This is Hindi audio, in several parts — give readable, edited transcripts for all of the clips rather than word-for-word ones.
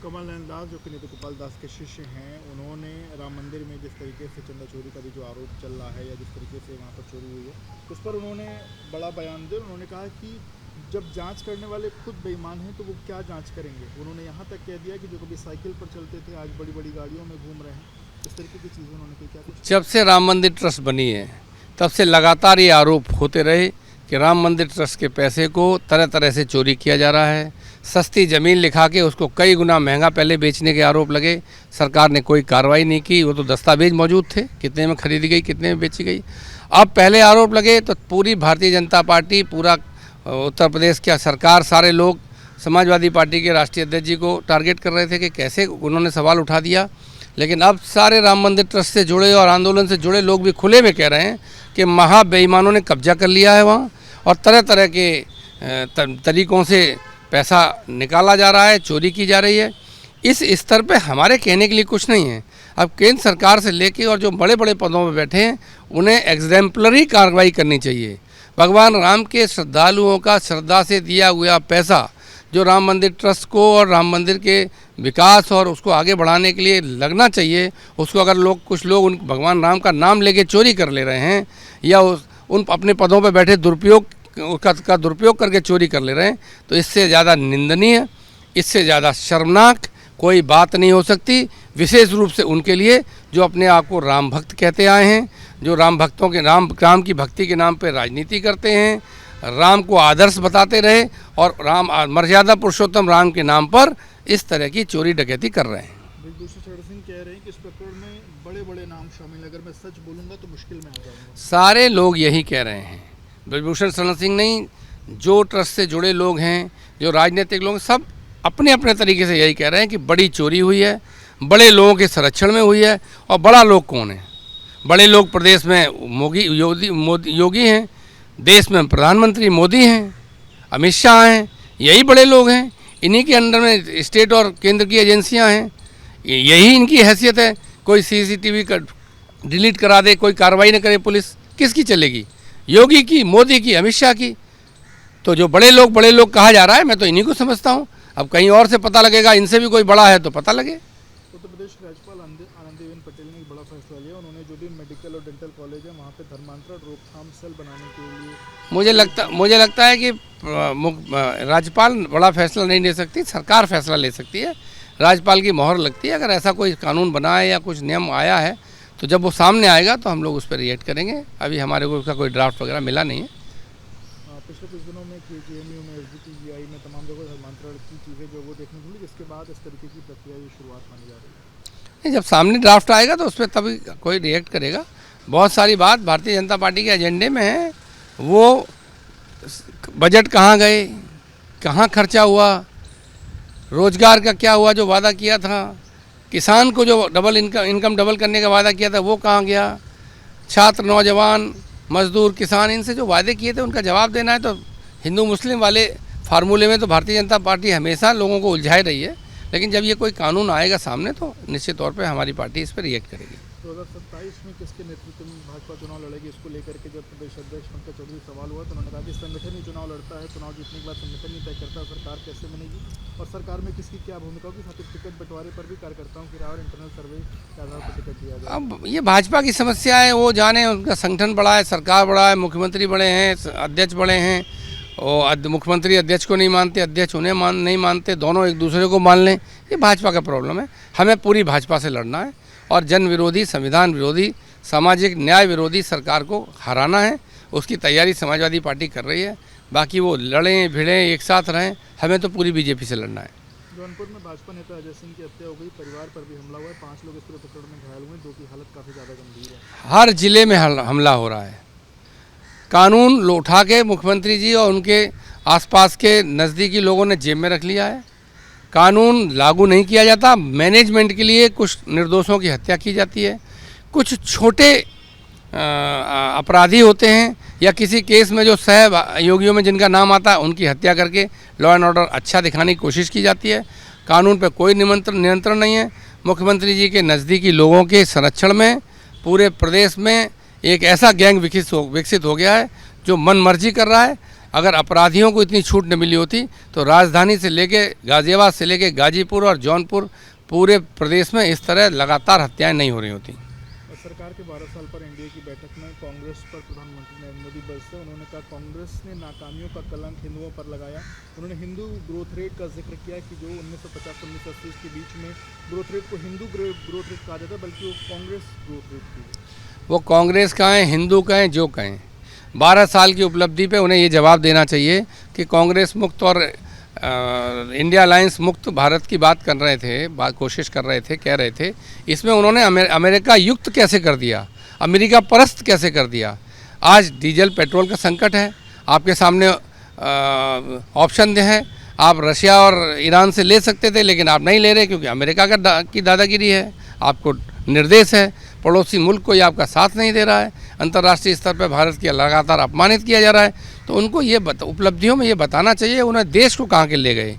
कमल नयन दास जो कि नित्य गोपाल दास के शिष्य हैं, उन्होंने राम मंदिर में जिस तरीके से चंदा चोरी का भी जो आरोप चल रहा है या जिस तरीके से वहाँ पर चोरी हुई है, उस पर उन्होंने बड़ा बयान दिया। उन्होंने कहा कि जब जांच करने वाले खुद बेईमान हैं तो वो क्या जांच करेंगे। उन्होंने यहाँ तक कह दिया कि जो कभी साइकिल पर चलते थे आज बड़ी बड़ी गाड़ियों में घूम रहे हैं। इस तरीके की चीज़ें उन्होंने कही। क्या कुछ जब से राम मंदिर ट्रस्ट बनी है तब से लगातार ये आरोप होते रहे कि राम मंदिर ट्रस्ट के पैसे को तरह तरह से चोरी किया जा रहा है। सस्ती ज़मीन लिखा के उसको कई गुना महंगा पहले बेचने के आरोप लगे। सरकार ने कोई कार्रवाई नहीं की। वो तो दस्तावेज मौजूद थे, कितने में खरीदी गई, कितने में बेची गई। अब पहले आरोप लगे तो पूरी भारतीय जनता पार्टी, पूरा उत्तर प्रदेश की सरकार, सारे लोग समाजवादी पार्टी के राष्ट्रीय अध्यक्ष जी को टारगेट कर रहे थे कि कैसे उन्होंने सवाल उठा दिया। लेकिन अब सारे राम मंदिर ट्रस्ट से जुड़े और आंदोलन से जुड़े लोग भी खुले में कह रहे हैं कि महा बेईमानों ने कब्जा कर लिया है वहाँ और तरह तरह के तरीक़ों से पैसा निकाला जा रहा है, चोरी की जा रही है। इस स्तर पे हमारे कहने के लिए कुछ नहीं है। अब केंद्र सरकार से लेके और जो बड़े बड़े पदों पे बैठे हैं उन्हें एग्जेम्पलरी कार्रवाई करनी चाहिए। भगवान राम के श्रद्धालुओं का श्रद्धा से दिया हुआ पैसा जो राम मंदिर ट्रस्ट को और राम मंदिर के विकास और उसको आगे बढ़ाने के लिए लगना चाहिए, उसको अगर कुछ लोग उन भगवान राम का नाम लेके चोरी कर ले रहे हैं या उन अपने पदों पर बैठे का दुरुपयोग करके चोरी कर ले रहे हैं, तो इससे ज़्यादा निंदनीय, इससे ज़्यादा शर्मनाक कोई बात नहीं हो सकती। विशेष रूप से उनके लिए जो अपने आप को राम भक्त कहते आए हैं, जो राम भक्तों के राम की भक्ति के नाम पर राजनीति करते हैं, राम को आदर्श बताते रहे और राम मर्यादा पुरुषोत्तम राम के नाम पर इस तरह की चोरी डकैती कर रहे हैं। ब्रजभूषण शरण सिंह कह रहे हैं कि इस प्रकरण में बड़े बड़े नाम शामिल, अगर मैं सच बोलूँगा तो मुश्किल में आ जाऊँगा। सारे लोग यही कह रहे हैं, ब्रजभूषण शरण सिंह नहीं, जो ट्रस्ट से जुड़े लोग हैं, जो राजनीतिक लोग, सब अपने अपने तरीके से यही कह रहे हैं कि बड़ी चोरी हुई है, बड़े लोगों के संरक्षण में हुई है। और बड़ा लोग कौन है? बड़े लोग प्रदेश में योगी हैं, देश में प्रधानमंत्री मोदी हैं, अमित शाह हैं, यही बड़े लोग हैं। इन्हीं के अंडर में स्टेट और केंद्र की एजेंसियां हैं, यही इनकी हैसियत है। कोई सीसीटीवी का डिलीट करा दे, कोई कार्रवाई न करे पुलिस, किसकी चलेगी? योगी की, मोदी की, अमित शाह की। तो जो बड़े लोग कहा जा रहा है, मैं तो इन्हीं को समझता हूँ। अब कहीं और से पता लगेगा, इनसे भी कोई बड़ा है तो पता लगे। उत्तर प्रदेश राज्यपाल आनंदीबेन पटेल ने एक बड़ा फैसला लिया। उन्होंने जो भी मेडिकल और डेंटल कॉलेज है वहाँ पे धर्मांतरण रोकथाम सेल बनाने के लिए, मुझे लगता है कि राज्यपाल बड़ा फैसला नहीं ले सकती, सरकार फैसला ले सकती है। राज्यपाल की मोहर लगती है। अगर ऐसा कोई कानून बना है या कुछ नियम आया है तो जब वो सामने आएगा तो हम लोग उस पर रिएक्ट करेंगे। अभी हमारे को उसका कोई ड्राफ्ट वगैरह मिला नहीं है। पिछले कुछ दिनों में KGMU में, SGPGI में तमाम जगह धर्मांतरण की चीज़ें जो वो देखने को मिली, जिसके बाद इस तरीके की प्रक्रिया की शुरुआत मानी जा रही है। जब सामने ड्राफ्ट आएगा तो उस पर तभी कोई रिएक्ट करेगा। बहुत सारी बात भारतीय जनता पार्टी के एजेंडे में है। वो बजट कहाँ गए, कहाँ खर्चा हुआ, रोजगार का क्या हुआ जो वादा किया था, किसान को जो इनकम डबल करने का वादा किया था वो कहाँ गया, छात्र, नौजवान, मजदूर, किसान, इनसे जो वादे किए थे उनका जवाब देना है। तो हिंदू मुस्लिम वाले फार्मूले में तो भारतीय जनता पार्टी हमेशा लोगों को उलझाई रही है। लेकिन जब ये कोई कानून आएगा सामने तो निश्चित तौर पे हमारी पार्टी इस पर रिएक्ट करेगी। 2027 में किसके नेतृत्व में भाजपा चुनाव लड़ेगी, इसको लेकर के जब प्रदेश अध्यक्ष पंकज चौधरी सवाल हुआ तो उन्होंने कहा कि संगठन ही चुनाव लड़ता है, चुनाव जीतने के बाद संगठन ही तय करता है सरकार कैसे बनेगी और सरकार में किसकी क्या भूमिका होगी। साथ ही टिकट बंटवारे पर भी कार्यकर्ताओं की राय और इंटरनल सर्वे के आधार पर टिकट दिया जाए। अब ये भाजपा की समस्या है, वो जाने, उनका संगठन बड़ा है, सरकार बड़ा है, मुख्यमंत्री बड़े हैं, अध्यक्ष बड़े हैं। और मुख्यमंत्री अध्यक्ष को नहीं मानते, अध्यक्ष उन्हें नहीं मानते, दोनों एक दूसरे को मान लें। ये भाजपा का प्रॉब्लम है। हमें पूरी भाजपा से लड़ना है और जन विरोधी, संविधान विरोधी, सामाजिक न्याय विरोधी सरकार को हराना है। उसकी तैयारी समाजवादी पार्टी कर रही है। बाकी वो लड़ें भिड़ें एक साथ रहें, हमें तो पूरी बीजेपी से लड़ना है। जौनपुर में भाजपा नेता अजय सिंह की हत्या हो गई, परिवार पर भी हमला हुआ है, 5 लोग इस पूरे प्रकरण में घायल हुए, 2 की हालत काफ़ी ज़्यादा गंभीर है। हर जिले में हमला हो रहा है। कानून उठा के मुख्यमंत्री जी और उनके आसपास के नज़दीकी लोगों ने जेब में रख लिया है। कानून लागू नहीं किया जाता। मैनेजमेंट के लिए कुछ निर्दोषों की हत्या की जाती है। कुछ छोटे अपराधी होते हैं या किसी केस में जो सहयोगियों में जिनका नाम आता है उनकी हत्या करके लॉ एंड ऑर्डर अच्छा दिखाने की कोशिश की जाती है। कानून पर कोई नियंत्रण नहीं है। मुख्यमंत्री जी के नज़दीकी लोगों के संरक्षण में पूरे प्रदेश में एक ऐसा गैंग विकसित हो गया है जो मन मर्जी कर रहा है। अगर अपराधियों को इतनी छूट न मिली होती तो राजधानी से लेके गाज़ियाबाद से लेके गाजीपुर और जौनपुर पूरे प्रदेश में इस तरह लगातार हत्याएं नहीं हो रही होती। और सरकार के 12 साल पर एनडीए की बैठक में कांग्रेस पर प्रधानमंत्री नरेंद्र मोदी बरसे। उन्होंने कहा कांग्रेस ने नाकामियों का कलंक हिंदुओं पर लगाया। उन्होंने हिंदू ग्रोथ रेट का जिक्र किया कि जो 1950-1980 के बीच में ग्रोथ रेट को हिंदू ग्रोथ रेट कहा जाता, बल्कि वो कांग्रेस ग्रोथ रेट थी। वो कांग्रेस कहें, हिंदू कहें, जो कहें, 12 साल की उपलब्धि पे उन्हें ये जवाब देना चाहिए कि कांग्रेस मुक्त और इंडिया अलायंस मुक्त भारत की बात कर रहे थे, कोशिश कर रहे थे, कह रहे थे। इसमें उन्होंने अमेरिका युक्त कैसे कर दिया, अमेरिका परस्त कैसे कर दिया। आज डीजल पेट्रोल का संकट है, आपके सामने ऑप्शन है, आप रशिया और ईरान से ले सकते थे लेकिन आप नहीं ले रहे क्योंकि अमेरिका की दादागिरी है, आपको निर्देश है, पड़ोसी मुल्क कोई आपका साथ नहीं दे रहा है, अंतर्राष्ट्रीय स्तर पर भारत की लगातार अपमानित किया जा रहा है। तो उनको ये उपलब्धियों में ये बताना चाहिए उन्हें देश को कहाँ के ले गए,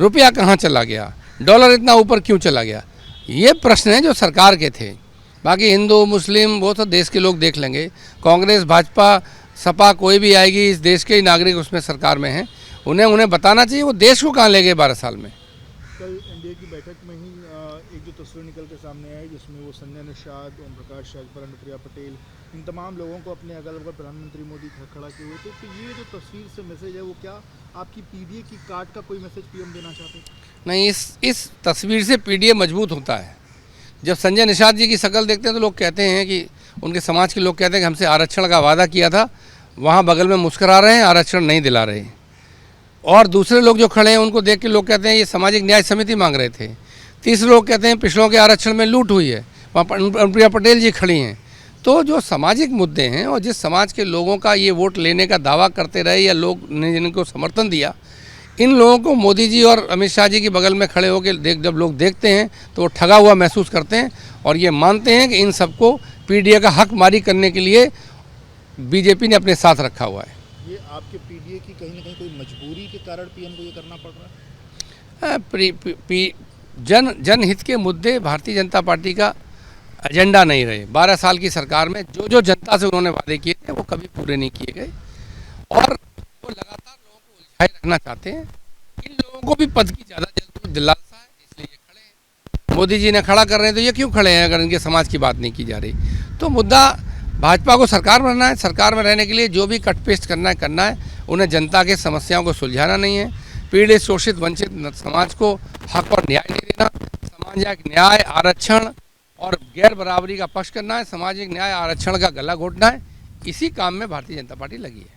रुपया कहाँ चला गया, डॉलर इतना ऊपर क्यों चला गया। ये प्रश्न हैं जो सरकार के थे। बाकी हिंदू मुस्लिम वो तो देश के लोग देख लेंगे। कांग्रेस भाजपा सपा कोई भी आएगी, इस देश के ही नागरिक उसमें सरकार में हैं, उन्हें बताना चाहिए वो देश को कहाँ ले गए 12 साल में। कल एनडीए की बैठक में ही एक जो तस्वीर निकल के सामने आई जिसमें वो संजय निषाद, ओम प्रकाश राजभर, अनुप्रिया पटेल, इन तमाम लोगों को अपने अगल बगल प्रधानमंत्री मोदी खड़ा किए हुए थे। तो ये जो तस्वीर से मैसेज है वो क्या आपकी पीडीए की कार्ड का कोई मैसेज पीएम देना चाहते हैं? नहीं, इस तस्वीर से पीडीए मजबूत होता है। जब संजय निषाद जी की शक्ल देखते हैं तो लोग कहते हैं कि उनके समाज के लोग कहते हैं कि हमसे आरक्षण का वादा किया था, वहाँ बगल में मुस्करा रहे हैं, आरक्षण नहीं दिला रहे। और दूसरे लोग जो खड़े हैं उनको देख के लोग कहते हैं ये सामाजिक न्याय समिति मांग रहे थे। तीसरे लोग कहते हैं पिछड़ों के आरक्षण में लूट हुई है, वहाँ पर अनुप्रिया पटेल जी खड़ी हैं। तो जो सामाजिक मुद्दे हैं और जिस समाज के लोगों का ये वोट लेने का दावा करते रहे या लोग ने जिनको समर्थन दिया, इन लोगों को मोदी जी और अमित शाह जी के बगल में खड़े होकर जब लोग देखते हैं तो वो ठगा हुआ महसूस करते हैं और ये मानते हैं कि इन सबको पीडीए का हक मारी करने के लिए बीजेपी ने अपने साथ रखा हुआ है। ये आपके पीडीए की कहीं ना कहीं कोई मजबूरी के कारण पीएम को ये करना पड़ रहा है? जनहित के मुद्दे भारतीय जनता पार्टी का एजेंडा नहीं रहे। 12 साल की सरकार में जो जनता से उन्होंने वादे किए थे वो कभी पूरे नहीं किए गए और वो लगातार लोगों को उलझाए रखना चाहते हैं। इन लोगों को भी पद की ज़्यादा दिलासा है, इसलिए ये खड़े हैं। मोदी जी ने खड़ा कर रहे हैं तो ये क्यों खड़े हैं अगर इनके समाज की बात नहीं की जा रही? तो मुद्दा भाजपा को सरकार में रहना है, सरकार में रहने के लिए जो भी कट पेस्ट करना है, उन्हें जनता के समस्याओं को सुलझाना नहीं है। पीड़ित शोषित वंचित समाज को हक और न्याय नहीं देना, सामाजिक न्याय, आरक्षण और गैर बराबरी का पक्ष करना है, सामाजिक न्याय आरक्षण का गला घोटना है। इसी काम में भारतीय जनता पार्टी लगी है।